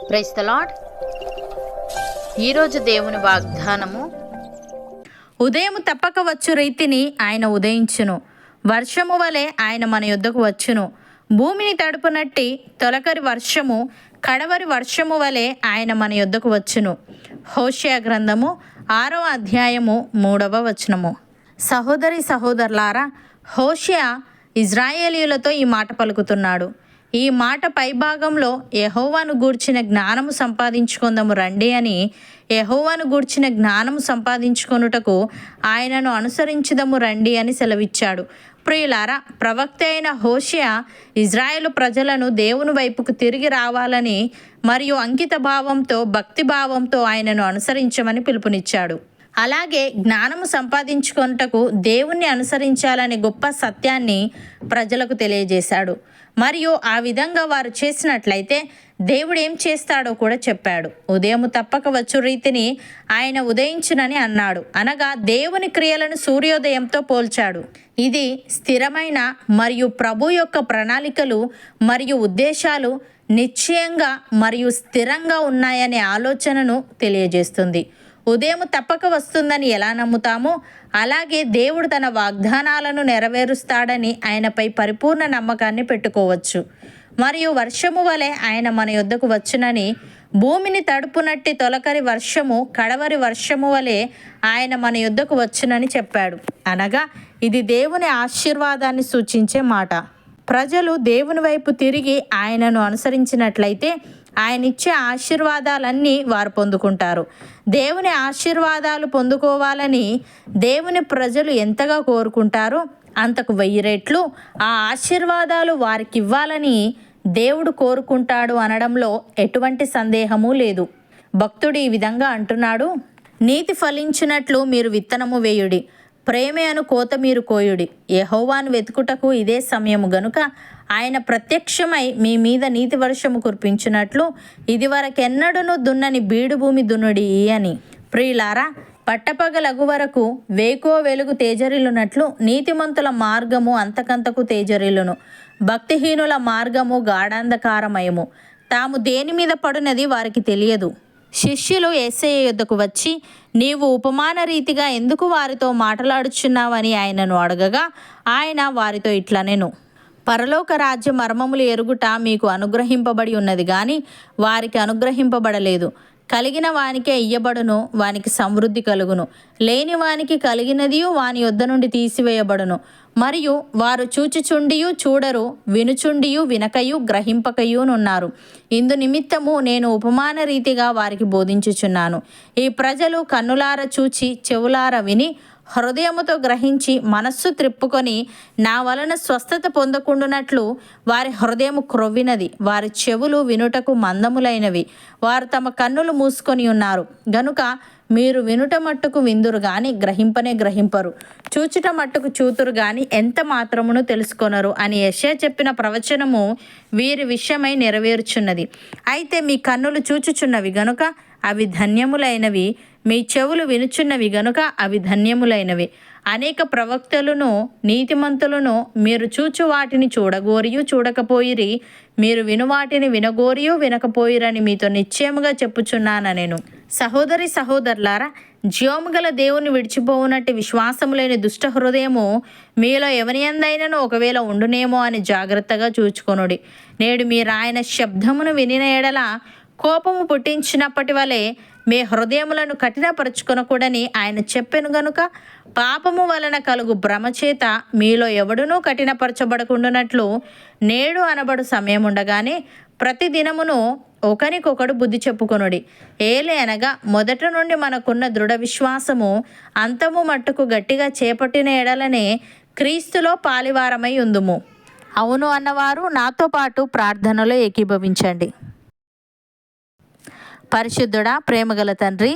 Praise the lord. ఈరోజు దేవుని వాగ్దానము, ఉదయము తప్పక వచ్చు రీతిని ఆయన ఉదయించును, వర్షము వలె ఆయన మన యొద్దకు వచ్చును. భూమిని తడుపునట్టి తొలకరి వర్షము, కడవరి వర్షము వలె ఆయన మన యొద్దకు వచ్చును. హోషేయ గ్రంథము 6వ అధ్యాయము 3వ వచనము. సహోదరి సహోదరులారా, హోషేయ ఇజ్రాయేలీయులతో ఈ మాట పలుకుతున్నాడు. ఈ మాట పైభాగంలో యెహోవాను గూర్చిన జ్ఞానము సంపాదించుకుందాము రండి అని, యెహోవాను గూర్చిన జ్ఞానము సంపాదించుకొనుటకు ఆయనను అనుసరించుదము రండి అని సెలవిచ్చాడు. ప్రియులారా, ప్రవక్త అయిన హోషేయ ఇజ్రాయేలు ప్రజలను దేవుని వైపుకు తిరిగి రావాలని మరియు అంకిత భావంతో, భక్తి భావంతో ఆయనను అనుసరించమని పిలుపునిచ్చాడు. అలాగే జ్ఞానము సంపాదించుకొనుటకు దేవుణ్ణి అనుసరించాలనే గొప్ప సత్యాన్ని ప్రజలకు తెలియజేశాడు. మరియు ఆ విధంగా వారు చేసినట్లయితే దేవుడు ఏం చేస్తాడో కూడా చెప్పాడు. ఉదయము తప్పక వచ్చు రీతిని ఆయన ఉదయించునని అన్నాడు. అనగా దేవుని క్రియలను సూర్యోదయంతో పోల్చాడు. ఇది స్థిరమైన మరియు ప్రభు యొక్క ప్రణాళికలు మరియు ఉద్దేశాలు నిశ్చయంగా మరియు స్థిరంగా ఉన్నాయనే ఆలోచనను తెలియజేస్తుంది. ఉదయం తప్పక వస్తుందని ఎలా నమ్ముతామో, అలాగే దేవుడు తన వాగ్దానాలను నెరవేరుస్తాడని ఆయనపై పరిపూర్ణ నమ్మకాన్ని పెట్టుకోవచ్చు. మరియు వర్షము వలె ఆయన మన యొద్దకు వచ్చునని, భూమిని తడుపునట్టి తొలకరి వర్షము, కడవరి వర్షము వలె ఆయన మన యొద్దకు వచ్చునని చెప్పాడు. అనగా ఇది దేవుని ఆశీర్వాదాన్ని సూచించే మాట. ప్రజలు దేవుని వైపు తిరిగి ఆయనను అనుసరించినట్లయితే ఆయన ఇచ్చే ఆశీర్వాదాలన్నీ వారు పొందుకుంటారు. దేవుని ఆశీర్వాదాలు పొందుకోవాలని దేవుని ప్రజలు ఎంతగా కోరుకుంటారో అంతకు 1000 రెట్లు ఆ ఆశీర్వాదాలు వారికి ఇవ్వాలని దేవుడు కోరుకుంటాడు అనడంలో ఎటువంటి సందేహము లేదు. భక్తుడు ఈ విధంగా అంటున్నాడు, నీతి ఫలించినట్లు మీరు విత్తనము వేయుడి, ప్రేమే అను కోత మీరు కోయుడి. యెహోవాను వెతుకుటకు ఇదే సమయము గనుక ఆయన ప్రత్యక్షమై మీ మీద నీతి వర్షము కురిపించినట్లు ఇదివరకెన్నడూను దున్నని బీడు భూమి దున్నుడి అని. ప్రియులారా, పట్టపగలగు వరకు వేకో వెలుగు తేజరిల్లునట్లు నీతిమంతుల మార్గము అంతకంతకు తేజరిల్లును, భక్తిహీనుల మార్గము గాఢాంధకారమయము. తాము దేని మీద పడునది వారికి తెలియదు. శిష్యులు యేసయ్య యొద్దకు వచ్చి, నీవు ఉపమాన రీతిగా ఎందుకు వారితో మాట్లాడుచున్నావని ఆయనను అడగగా, ఆయన వారితో ఇట్లనెను, పరలోక రాజ్య మర్మములు ఎరుగుట మీకు అనుగ్రహింపబడి ఉన్నది గాని వారికి అనుగ్రహింపబడలేదు. కలిగిన వానికే ఇయ్యబడును, వానికి సమృద్ధి కలుగును. లేని వానికి కలిగినదియు వాని యొద్ద నుండి తీసివేయబడును. మరియు వారు చూచుచుండియు చూడరు, వినుచుండియు వినకయు గ్రహింపకయునున్నారు. ఇందు నిమిత్తము నేను ఉపమాన రీతిగా వారికి బోధించుచున్నాను. ఈ ప్రజలు కన్నులార చూచి, చెవులార విని, హృదయముతో గ్రహించి, మనస్సు త్రిప్పుకొని నా వలన స్వస్థత పొందకుండునట్లు వారి హృదయము క్రొవ్వినది, వారి చెవులు వినుటకు మందములైనవి, వారు తమ కన్నులు మూసుకొని ఉన్నారు. గనుక మీరు వినుట మట్టుకు విందురు గాని గ్రహింపనే గ్రహింపరు, చూచుట మట్టుకు చూతురు గాని ఎంత మాత్రమును తెలుసుకొనరు అని యెషయా చెప్పిన ప్రవచనము వీరి విషయమై నెరవేరుచున్నది. అయితే మీ కన్నులు చూచుచున్నవి గనుక అవి ధన్యములైనవి, మీ చెవులు వినుచున్నవి గనుక అవి ధన్యములైనవి. అనేక ప్రవక్తలను నీతిమంతులను మీరు చూచు వాటిని చూడగోరియు చూడకపోయిరి, మీరు విను వాటిని వినగోరియు వినకపోయిరని మీతో నిశ్చయముగా చెప్పుచున్నాను నేను. సహోదరి సహోదరులారా, జీవముగల దేవుని విడిచిపోవునట్టి విశ్వాసము లేని దుష్ట హృదయము మీలో ఎవరియందైనను ఒకవేళ ఉండునేమో అని జాగ్రత్తగా చూచుకొనుడి. నేడు మీరు ఆయన శబ్దమును వినిన ఎడల కోపము పుట్టించినప్పటి వలె మీ హృదయములను కఠినపరచుకొనకూడని ఆయన చెప్పెను గనుక, పాపము వలన కలుగు భ్రమచేత మీలో ఎవడునూ కఠినపరచబడకుండానట్లు నేడు అనబడు సమయం ఉండగానే ప్రతి దినమును ఒకరికొకడు బుద్ధి చెప్పుకొనుడి. ఏలే అనగా మొదట నుండి మనకున్న దృఢ విశ్వాసము అంతము మట్టుకు గట్టిగా చేపట్టిన ఎడలనే క్రీస్తులో పాలివారమై ఉందుము. అవును అన్నవారు నాతో పాటు ప్రార్థనలో ఏకీభవించండి. పరిశుద్ధుడా, ప్రేమగల తండ్రి,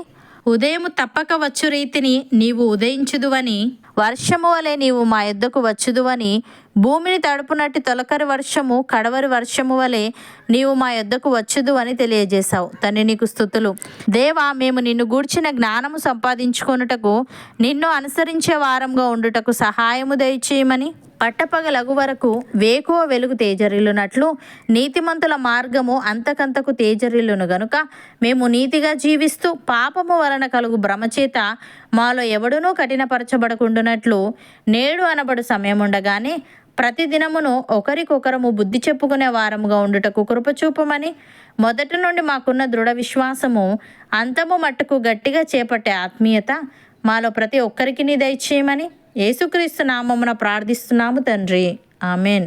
ఉదయము తప్పక వచ్చు రీతిని నీవు ఉదయించుదువని, వర్షము వలె నీవు మా యొద్దకు వచ్చుదువని భూమిని తడుపునట్టి తొలకరి వర్షము కడవరి వర్షము వలె నీవు మా యొద్దకు వచ్చుదు అని తెలియజేశావు. తండ్రి నీకు స్తుతులు. దేవా, మేము నిన్ను గూర్చిన జ్ఞానము సంపాదించుకొనుటకు, నిన్ను అనుసరించే వారంగా ఉండుటకు సహాయము దయచేయమని, పట్టపగలగు వరకు వేకువ వెలుగు తేజరిల్లునట్లు నీతిమంతుల మార్గము అంతకంతకు తేజరిల్లును గనుక మేము నీతిగా జీవిస్తూ పాపము వలన కలుగు భ్రమచేత మాలో ఎవడునూ కఠినపరచబడకుండునట్లు నేడు అనబడు సమయముండగానే ప్రతిదినమును ఒకరికొకరము బుద్ధి చెప్పుకునే వారముగా ఉండుటకు కృపచూపమని, మొదటి నుండి మాకున్న దృఢ విశ్వాసము అంతము మట్టుకు గట్టిగా చేపట్టే ఆత్మీయత మాలో ప్రతి ఒక్కరికి దయచేయమని యేసుక్రీస్తు నామమున ప్రార్థిస్తున్నాము తండ్రి. ఆమెన్.